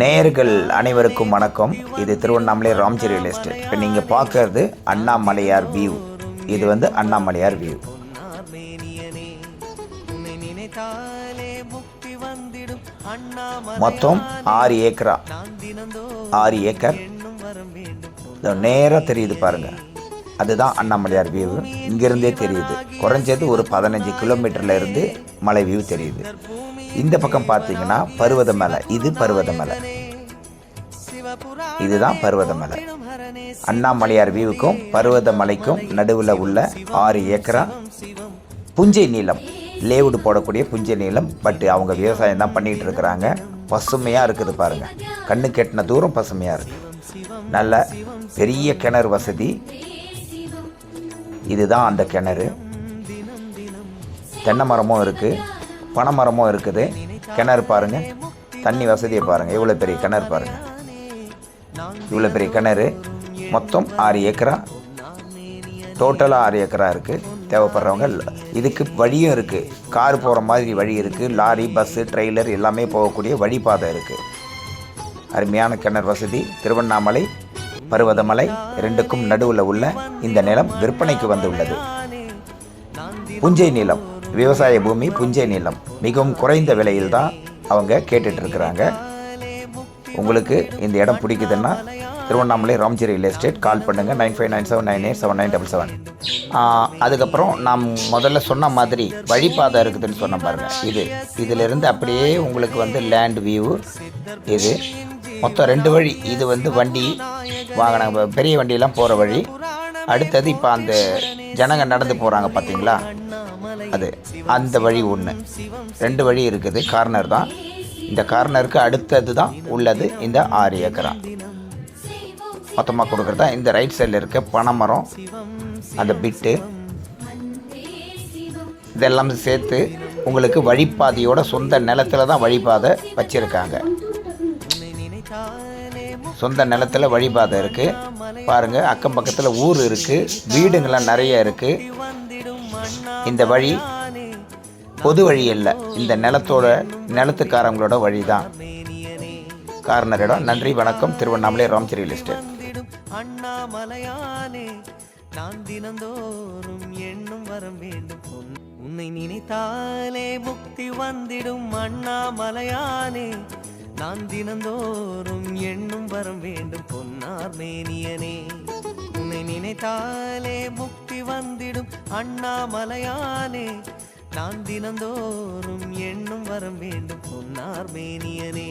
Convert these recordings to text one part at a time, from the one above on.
நேயர்கள் அனைவருக்கும் வணக்கம். இது திருவண்ணாமலை ராம்ஜி ரியல் எஸ்டேட். இப்போ நீங்கள் பார்க்கறது அண்ணாமலையார் வியூ. இது வந்து அண்ணாமலையார் வியூ. மொத்தம் 6 ஏக்கரா, 6 ஏக்கர் நேராக தெரியுது பாருங்க. அதுதான் அண்ணாமலையார் வியூ. இங்கிருந்தே தெரியுது. குறைஞ்சது ஒரு 15 கிலோமீட்டர்ல இருந்து மலை வியூ தெரியுது. இந்த பக்கம் பார்த்தீங்கன்னா பருவதமலை. இது பருவதமலை, இதுதான் பருவதமலை. அண்ணாமலையார் வியூவுக்கும் பருவதமலைக்கும் நடுவில் உள்ள 6 ஏக்கரா புஞ்சை நீளம், லேவுடு போடக்கூடிய புஞ்சை நீளம். பட் அவங்க விவசாயம் தான் பண்ணிகிட்டு இருக்கிறாங்க. பசுமையாக இருக்குது பாருங்கள். கண்ணு கெட்டின தூரம் பசுமையாக இருக்குது. நல்ல பெரிய கிணறு வசதி. இதுதான் அந்த கிணறு. தென்னை மரமும் இருக்குது, பனை மரமும் இருக்குது. கிணறு பாருங்கள், தண்ணி வசதியை பாருங்கள். இவ்வளோ பெரிய கிணறு பாருங்கள், இவ்வளோ பெரிய கிணறு. மொத்தம் 6 ஏக்கரா, டோட்டலாக 6 ஏக்கரா இருக்குது. தேவைப்படுறவங்க இதுக்கு வழியும் இருக்குது. கார் போகிற மாதிரி வழி இருக்குது. லாரி, பஸ்ஸு, ட்ரெய்லர் எல்லாமே போகக்கூடிய வழிபாதை இருக்குது. அருமையான கிணறு வசதி. திருவண்ணாமலை பருவதமலை ரெண்டுக்கும் நடுவில் உள்ள இந்த நிலம் விற்பனைக்கு வந்துள்ளது. புஞ்சை நிலம், விவசாய பூமி, புஞ்சை நிலம். மிகவும் குறைந்த விலையில் தான் அவங்க கேட்டுட்டு இருக்கிறாங்க. உங்களுக்கு இந்த இடம் பிடிக்குதுன்னா திருவண்ணாமலை ராம்ஜி ரியல் எஸ்டேட் கால் பண்ணுங்கள். 9597987977. அதுக்கப்புறம் நாம் முதல்ல சொன்ன மாதிரி வழிபாதை இருக்குதுன்னு சொன்ன பாருங்கள். இதிலிருந்து அப்படியே உங்களுக்கு வந்து லேண்ட் வியூ. இது மொத்தம் 2 வழி. இது வந்து வண்டி வாகனம், பெரிய வண்டியெல்லாம் போகிற வழி. அடுத்தது இப்போ அந்த ஜனங்க நடந்து போகிறாங்க பார்த்தீங்களா, அது அந்த வழி ஒன்று. 2 வழி இருக்குது. கார்னர் தான். இந்த கார்னருக்கு அடுத்தது தான் உள்ளது இந்த 6 ஏக்கரா மொத்தமாக கொடுக்குறதா. இந்த ரைட் சைடில் இருக்க பனைமரம், அந்த பிட்டு, இதெல்லாம் சேர்த்து உங்களுக்கு வழிபாதையோட சொந்த நிலத்தில் தான் வழிபாதை வச்சுருக்காங்க. சொந்த நிலத்தில் வழிபாதை இருக்குது பாருங்கள். அக்கம் பக்கத்தில் ஊர் இருக்குது, வீடுங்கள்லாம் நிறைய இருக்குது. இந்த வழி பொது வழி இல்லை, இந்த நிலத்துக்காரங்களோட வழி தான். கார்னர் இடம். நன்றி, வணக்கம். Tiruvannamalai Ramji real estate. அண்ணாமலையானே நான் தினந்தோறும் எண்ணும் வரம் வேண்டும். உன்னை நினைத்தாலே முக்தி வந்திடும். அண்ணாமலையானே நான் தினந்தோறும் எண்ணும் வரம் வேண்டும். பொன்னார் மேனியனே உன்னை நினைத்தாலே முக்தி வந்திடும். அண்ணாமலையானே நான் தினந்தோறும் எண்ணும் வரம் வேண்டும். பொன்னார் மேனியனே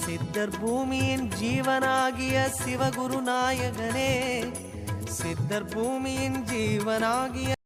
சித்தர் பூமியின் ஜீவனாகிய சிவகுரு நாயகனே, சித்தர் பூமியின் ஜீவனாகிய